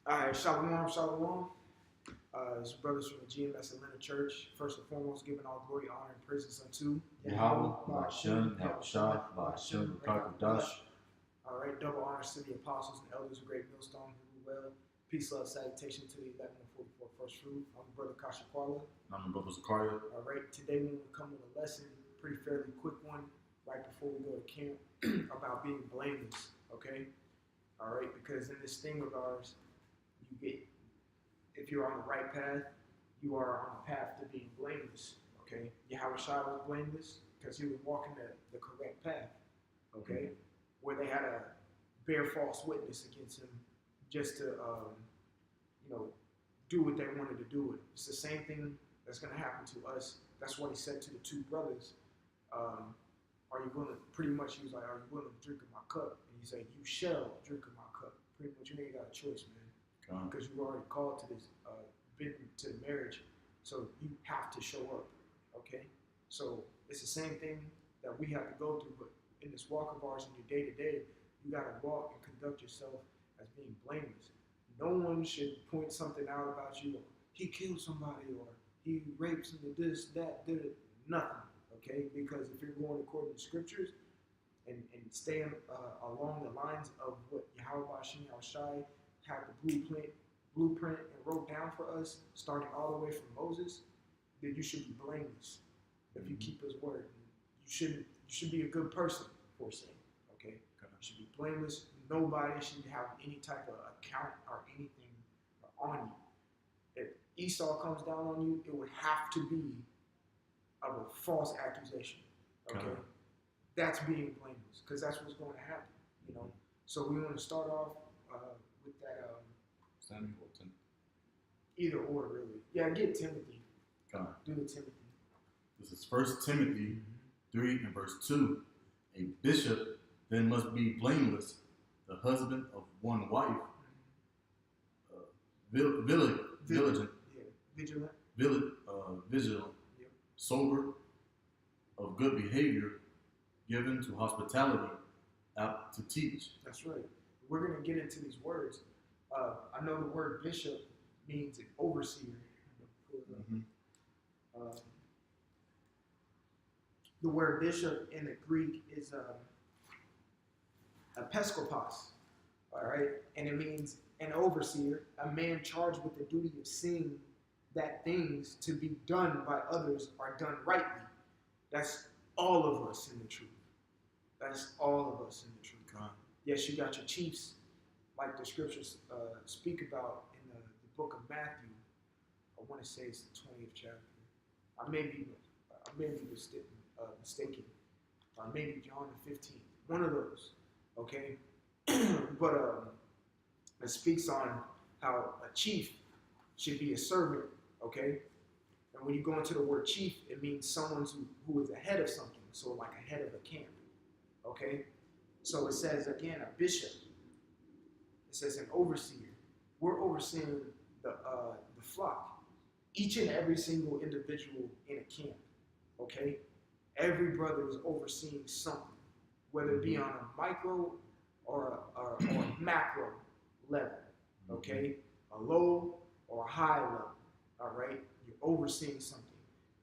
All right, shalom, shalom. It's brothers from the GMS Atlanta Church. First and foremost, giving all glory, honor, and praises unto Yahweh, Ba'ashem, Yahushua, Ba'ashem, Rakadash. All right, double honors to the apostles and elders of Great Millstone who do well. Peace, love, salutation to the 1144 First Fruit. I'm Brother Kasha Kwala. I'm the brother Zakaria. All right, today we will come with a lesson, pretty fairly quick one, right before we go to camp, about being blameless. Okay, all right, because in this thing of ours, you get, if you're on the right path, you are on the path to being blameless. Okay, Yahushua was blameless because he was walking the correct path. Okay, where they had to bear false witness against him just to, do what they wanted to do. It's the same thing that's going to happen to us. That's what he said to the two brothers. Are you willing? Pretty much, he was like, "Are you willing to drink of my cup?" And he said, "You shall drink of my cup." Pretty much, you ain't got a choice, man, because you already called to this, been to the marriage, so you have to show up. Okay, so it's the same thing that we have to go through, but in this walk of ours, in your day to day, you got to walk and conduct yourself as being blameless. No one should point something out about you. Or he killed somebody, or he raped somebody, this, that, did it. Nothing. Okay, because if you're going according to scriptures and staying along the lines of what Yahweh Yahushai had the blueprint and wrote down for us, starting all the way from Moses, then you should be blameless if you keep his word. You should be a good person for saying. Okay, you should be blameless. Nobody should have any type of account or anything on you. If Esau comes down on you, it would have to be of a false accusation. Okay, that's being blameless because that's what's going to happen. So we want to start off with that. Samuel or Timothy? Either or, really. Yeah, get Timothy. Do the Timothy. This is 1 Timothy 3 and verse 2. A bishop then must be blameless, the husband of one wife, vigilant, sober, of good behavior, given to hospitality, apt to teach. That's right. We're going to get into these words. I know the word bishop means an overseer. The word bishop in the Greek is episkopos, all right? And it means an overseer, a man charged with the duty of seeing that things to be done by others are done rightly. That's all of us in the truth. That's all of us in the truth. Yes, you got your chiefs, like the scriptures speak about in the book of Matthew. I want to say it's the 20th chapter. I may be mistaken. Maybe John the 15th. One of those. Okay, but it speaks on how a chief should be a servant. Okay, and when you go into the word chief, it means someone who is a head of something. So like a head of a camp. Okay, so it says again a bishop. It says an overseer. We're overseeing the flock. Each and every single individual in a camp. Okay, every brother is overseeing something, whether it be on a micro or a macro level. Okay, a low or a high level. All right, you're overseeing something.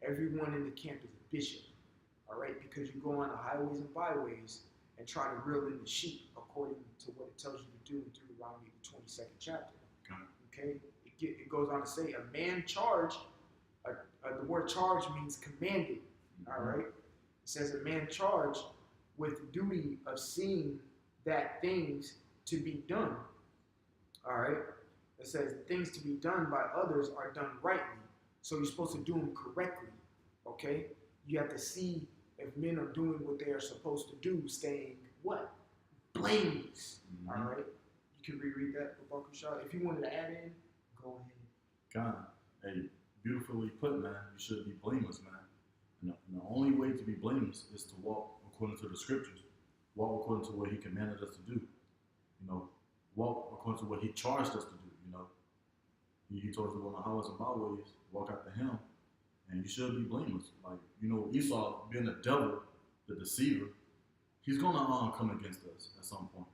Everyone in the camp is a bishop. All right, because you go on the highways and byways and try to reel in the sheep according to what it tells you to do in Deuteronomy, the 22nd chapter. Okay, it goes on to say a man charged. The word charge means commanded. All right, it says a man charged with the duty of seeing that things to be done. All right, it says things to be done by others are done rightly. So you're supposed to do them correctly. Okay, you have to see if men are doing what they are supposed to do, staying what? Blameless. All right, you can reread that for Bakusha. If you wanted to add in, go ahead. Hey, beautifully put, man. You should be blameless, man. And the only way to be blameless is to walk according to the scriptures, walk according to what he commanded us to do. Walk according to what he charged us to do. He told us to go on the highways and byways, walk after him, and you should be blameless. Like, Esau being the devil, the deceiver, he's gonna come against us at some point.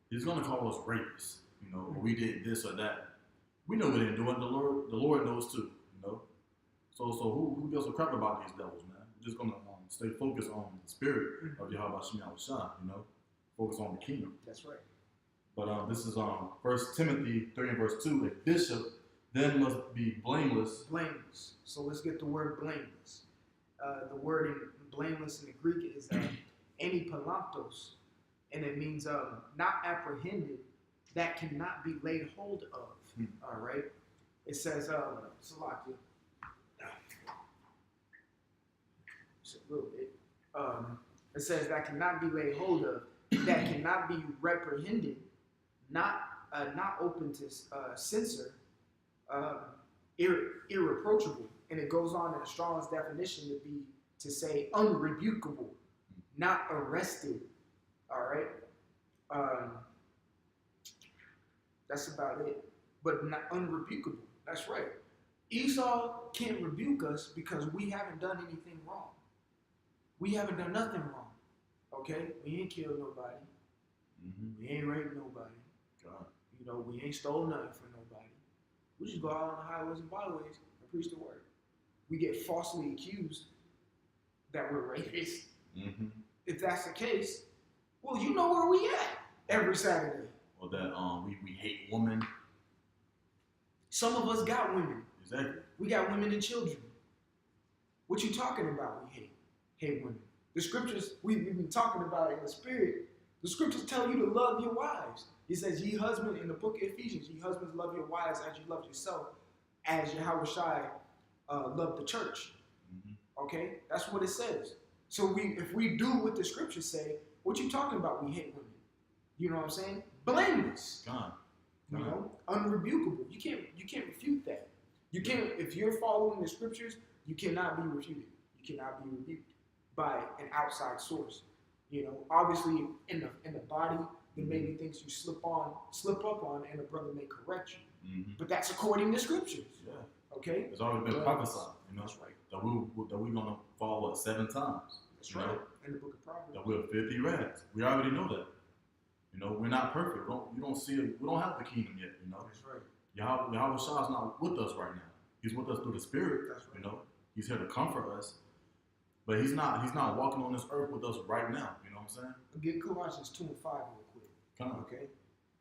He's gonna call us rapists. you know, or we did this or that. We know we didn't do it. The Lord knows too, you know. So who gives a crap about these devils, man? We're just gonna stay focused on the spirit of Yahweh Shem Yahushua, you know, focus on the kingdom. That's right. But this is 1 Timothy 3 and verse 2. A bishop then must be blameless. Blameless. So let's get the word blameless. The word in blameless in the Greek is anipalantos, and it means not apprehended, that cannot be laid hold of. All right. It says, Salakia. Just a little bit. It says that cannot be laid hold of, that cannot be reprehended, not open to censor, irreproachable, and it goes on in the Strong's definition to say unrebukable, not arrested. All right, that's about it. But not unrebukable. That's right. Esau can't rebuke us because we haven't done anything wrong. We haven't done nothing wrong. Okay, we ain't killed nobody. We ain't raped nobody. God. You know, we ain't stole nothing from nobody. We just go out on the highways and byways and preach the word. We get falsely accused that we're rapists. If that's the case, well, you know where we at every Saturday. Or that we hate women. Some of us got women. Exactly. We got women and children. What you talking about? We hate women. The scriptures we've been talking about in the spirit. The scriptures tell you to love your wives. It says, ye husbands, in the book of Ephesians, ye husbands love your wives as you love yourself, as Yahushua loved the church. Okay? That's what it says. So if we do what the scriptures say, what you talking about? We hate women. You know what I'm saying? Blameless. God. You know, unrebukable. You can't refute that. You can't, if you're following the scriptures, you cannot be refuted. You cannot be rebuked by an outside source. You know, obviously in the body, there may be things you slip up on, and a brother may correct you. But that's according to scriptures. Yeah. Okay. It's already been prophesied. You know, that's right. That we're gonna fall 7 times. That's right. In the book of Proverbs. That we're filthy rags. We already know that. You know, we're not perfect. You don't see it. We don't have the kingdom yet. You know. That's right. Yahweh Shah is not with us right now. He's with us through the Spirit. That's right. You know, He's here to comfort us. But he's not walking on this earth with us right now. You know what I'm saying? Get Colossians 2 and 5 real quick. Come on. Okay?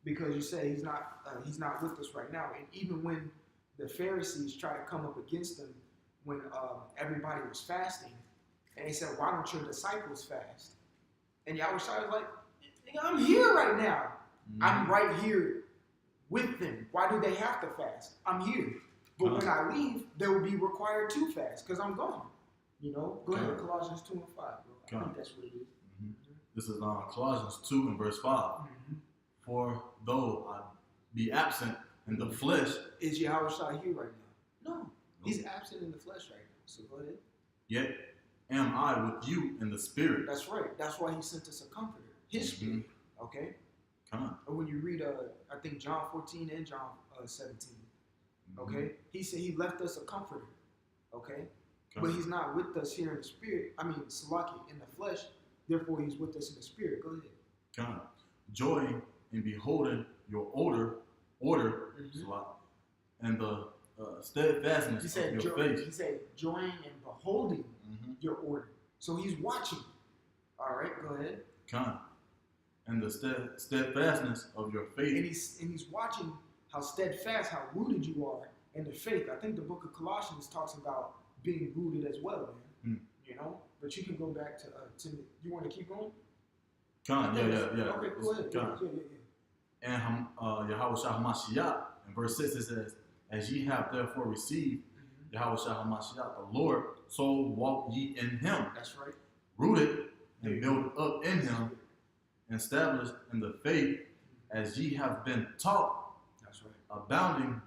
Because you say he's not with us right now. And even when the Pharisees try to come up against him when everybody was fasting, and they said, why don't your disciples fast? And Yahweh was like, I'm here right now. I'm right here with them. Why do they have to fast? I'm here. But when I leave, they will be required to fast because I'm gone. You know, go ahead, Colossians 2 and 5, bro. I think that's what it is. This is Colossians 2 and verse 5. For though I be absent in the flesh. Is Yahweh here right now? No. He's absent in the flesh right now. So go ahead. Yet am I with you in the spirit. That's right. That's why he sent us a comforter. His spirit. Okay? Come on. And when you read, I think John 14 and John 17. Okay? He said he left us a comforter. Okay? But he's not with us here in the spirit. I mean, Salaki, in the flesh. Therefore, he's with us in the spirit. Go ahead. Come. Joy in beholding your order, Salaki, and the steadfastness of your faith. He said, joying and beholding your order. So he's watching. All right, go ahead. Come. And the steadfastness of your faith. And he's watching how steadfast, how rooted you are in the faith. I think the book of Colossians talks about being rooted as well, man. You know? But you can go back to Timothy. You want to keep going? Come. Yeah. Okay, go ahead. Yeah. And Yahweh Shah HaMashiach, in verse 6 it says, as ye have therefore received Yahweh Shah HaMashiach, the Lord, so walk ye in him. That's right. Rooted and built up in him, established in the faith as ye have been taught. That's right. Abounding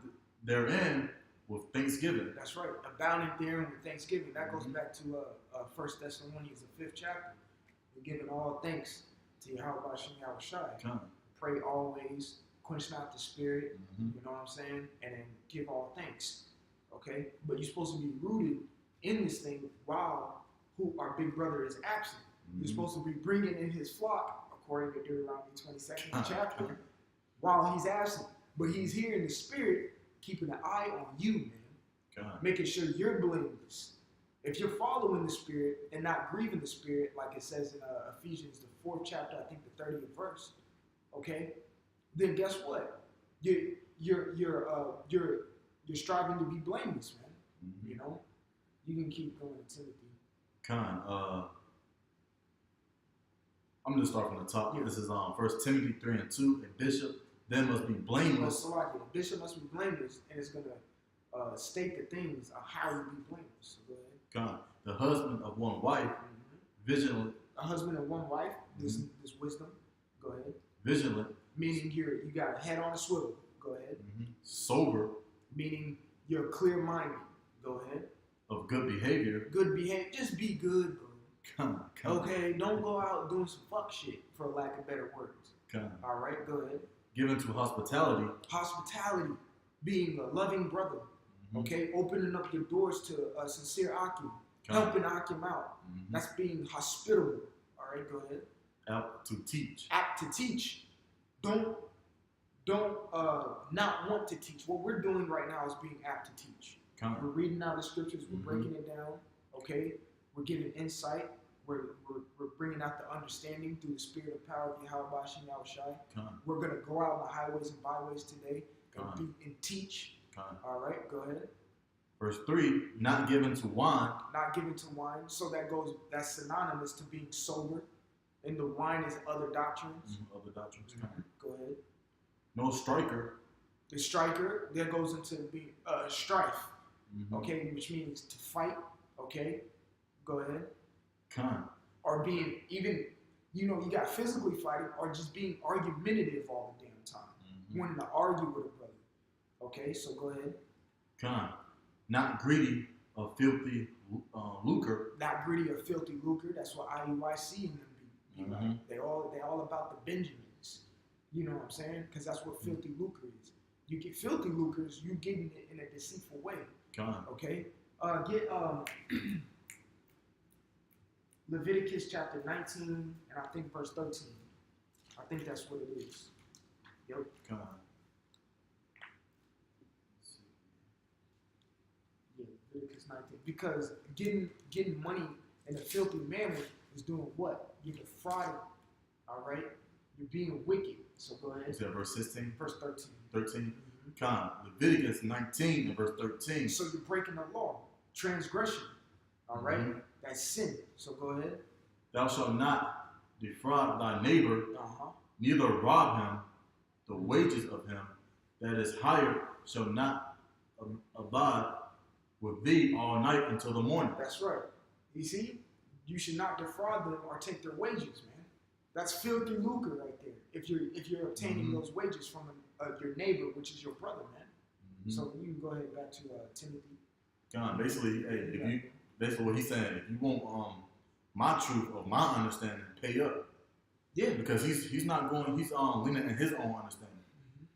therein with thanksgiving. That's right. Abounding therein with thanksgiving. That goes back to 1 Thessalonians, the 5th chapter. We're giving all thanks to Yahweh Shem Yahushai. Pray always, quench not the spirit, you know what I'm saying? And then give all thanks, okay? But you're supposed to be rooted in this thing while our big brother is absent. You're supposed to be bringing in his flock, according to Deuteronomy 22nd chapter. while he's absent. But he's here in the spirit, keeping an eye on you, man. God. Making sure you're blameless. If you're following the spirit and not grieving the spirit, like it says in Ephesians, the 4th chapter, I think the 30th verse, okay, then guess what? You're striving to be blameless, man. Mm-hmm. You know, you can keep going, Timothy. I'm gonna start from the top. Yeah. This is 1 Timothy 3:2. A bishop then must be blameless. So like, a bishop must be blameless, and it's gonna state the things of how you be blameless. So go ahead. The husband of one wife, vigilant. A husband of one wife. This wisdom. Go ahead. Vigilant. Meaning you got a head on a swivel. Go ahead. Sober. Meaning you're clear-minded. Go ahead. Of good behavior. Good behavior. Just be good, bro. Come on. Okay, don't go out doing some fuck shit, for lack of better words. All right, go ahead. Given to hospitality. Hospitality, being a loving brother. Okay, opening up your doors to a sincere Akim, helping Akim out. That's being hospitable. All right, go ahead. Apt to teach. Apt to teach. Don't not want to teach. What we're doing right now is being apt to teach. We're reading out the scriptures. We're breaking it down. Okay, we're giving insight. We're bringing out the understanding through the spirit of power of Yahweh Shem Yahushai. We're gonna go out on the highways and byways today and teach. All right, go ahead. Verse 3, not given to wine. Not given to wine. So that's synonymous to being sober. And the wine is other doctrines. Other doctrines. Go ahead. No striker. The striker, that goes into being strife. Okay, which means to fight. Okay, go ahead. Or being even, you got physically fighting or just being argumentative all the damn time. Wanting to argue with a brother. Okay, so go ahead. Not greedy of filthy lucre. Not greedy of filthy lucre. That's what IUIC and them be. They all about the Benjamins. You know what I'm saying? Because that's what filthy lucre is. You get filthy lucres, you getting it in a deceitful way. Okay? Get Leviticus chapter 19 and I think verse 13. I think that's what it is. Yep. Yeah, Leviticus 19. Because getting money in a filthy manner is doing what? You're defrauding. All right? You're being wicked. So go ahead. Is that verse 16? Verse 13. 13. Leviticus 19 and verse 13. So you're breaking the law. Transgression. All right? That's sin. So go ahead. Thou shalt not defraud thy neighbor, neither rob him. The wages of him that is hired shall not abide with thee all night until the morning. That's right. You see? You should not defraud them or take their wages, man. That's filthy lucre right there. If you're obtaining those wages from your neighbor, which is your brother, man. So you can go ahead back to Timothy. Basically, basically what he's saying, if you want my truth or my understanding, pay up. Yeah. Because he's leaning in his own understanding.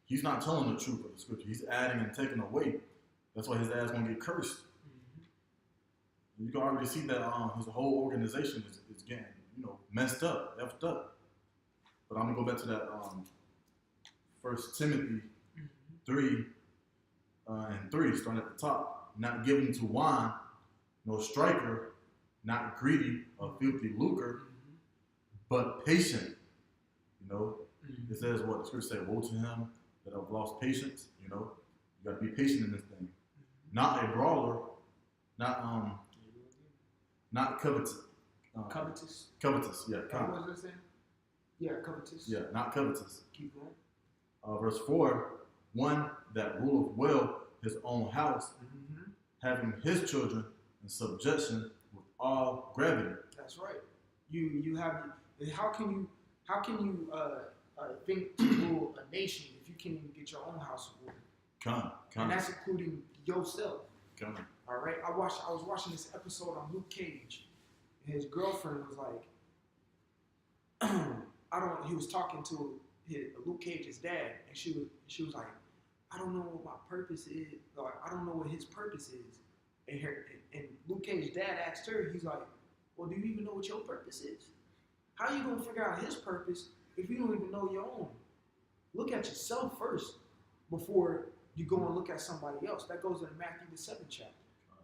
He's not telling the truth of the scripture. He's adding and taking away. That's why his ass gonna get cursed. You can already see that his whole organization is getting, messed up, effed up. But I'm gonna go back to that 1 Timothy 3 and 3, starting at the top. Not given to wine, no striker, not greedy of filthy lucre, but patient. It says what the scripture said, woe to him that have lost patience. You gotta be patient in this thing. Not a brawler, not covetous. Covetous, yeah. What was it saying? Yeah, covetous. Yeah, not covetous. Keep going. Verse 4, one that ruleth well his own house, having his children in subjection with all gravity. That's right. You have. How can you think to rule a nation if you can't even get your own house in order? Come. And that's including yourself. Come. All right. I was watching this episode on Luke Cage, and his girlfriend was like, he was talking to Luke Cage's dad, and she was like, I don't know what my purpose is, or I don't know what his purpose is. And Luke Cage's dad asked her, he's like, well, do you even know what your purpose is? How are you gonna figure out his purpose if you don't even know your own? look at yourself first before you go and look at somebody else. That goes in Matthew the 7th chapter.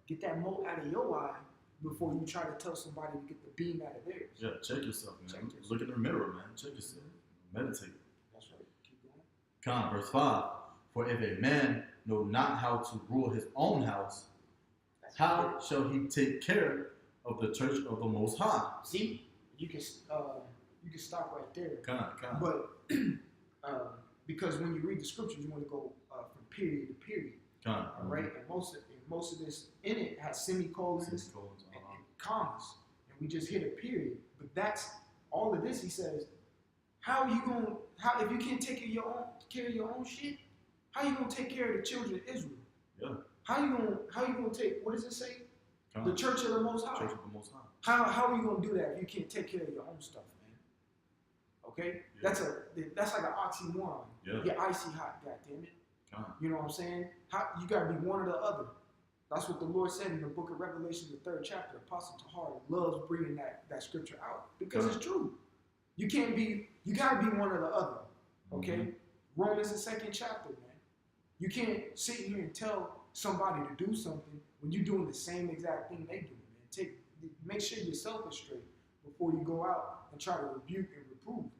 Get that mote out of your eye before you try to tell somebody to get the beam out of theirs. Yeah, check yourself, man. Check yourself. Look in the mirror, man. Check yourself. Meditate. That's right. Keep going. Verse 5. For if a man know not how to rule his own house, how shall he take care of the church of the Most High? See, you can stop right there. But because when you read the scriptures, you want to go from period to period. All right, and most of this in it has semicolons and commas, and we just hit a period. But that's all of this. He says, how are you going? How if you can't take care of your own shit? How you gonna take care of the children of Israel? Yeah. How you gonna take? What does it say? The church of the Most High. Church of the Most High. How are you gonna do that if you can't take care of your own stuff, man? Okay, Yeah. that's like an oxymoron. Yeah. You're icy hot, goddammit. You know what I'm saying? How you gotta be one or the other. That's what the Lord said in the book of Revelation, the 3rd chapter. Apostle Tahar loves bringing that scripture out because it's true. You gotta be one or the other. Okay? Mm-hmm. Romans the 2nd chapter, man. You can't sit here and tell somebody to do something when you're doing the same exact thing they do, man. Make sure yourself is straight before you go out and try to rebuke and reprove, man.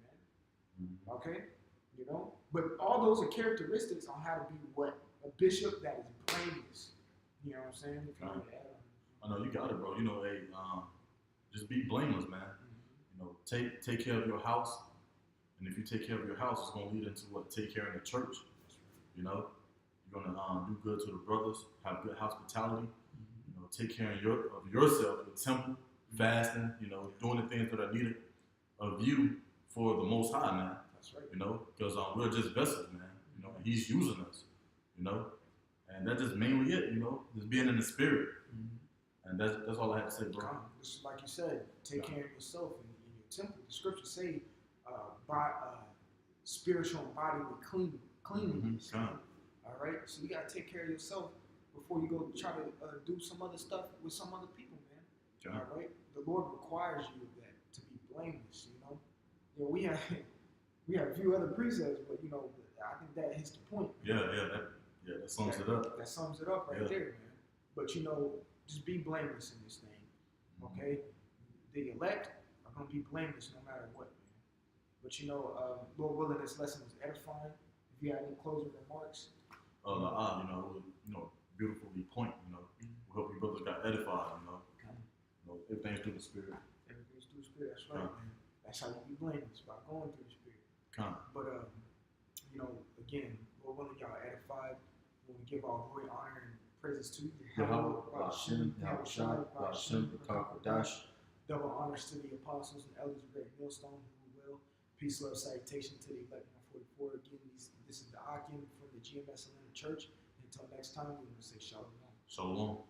Mm-hmm. Okay? You know? But all those are characteristics on how to be what? A bishop that is blameless. You know what I'm saying? I know you got it, bro. You know, hey, just be blameless, man. Mm-hmm. You know, take care of your house, and if you take care of your house, it's gonna lead into what? Take care of the church. You know, you're gonna do good to the brothers, have good hospitality. Mm-hmm. You know, take care of yourself, your temple, fasting. You know, doing the things that are needed of you for the Most High, man. That's right. You know, because we're just vessels, man. You know, and He's using us. You know. And that's just mainly it, you know, just being in the spirit. Mm-hmm. And that's all I have to say, bro. Just like you said, take care of yourself in your temple. The scriptures say by spiritual and bodily cleanliness. Mm-hmm. All right? So you got to take care of yourself before you go try to do some other stuff with some other people, man. All right? The Lord requires you of that, to be blameless, you know. You know, we have a few other precepts, but, you know, I think that hits the point. Yeah, that sums it up. That sums it up right there, man. But, you know, just be blameless in this thing, okay? The elect are going to be blameless no matter what, man. But, you know, Lord willing, this lesson was edifying. If you have any closing remarks. You know, beautifully point, you know. We hope you brothers got edified, you know. You know, everything's through the spirit. Everything's through the spirit, that's right, man. That's how you be blameless, by going through the spirit. But, you know, again, Lord willing, y'all edified. We give all glory, honor, and praises to you. Double honors to the apostles and elders of Great Millstone, who will. Peace, love, salutation to the elect 144. Again, this is the Akim from the GMS Atlanta Church. Until next time, we will say shalom. Shalom.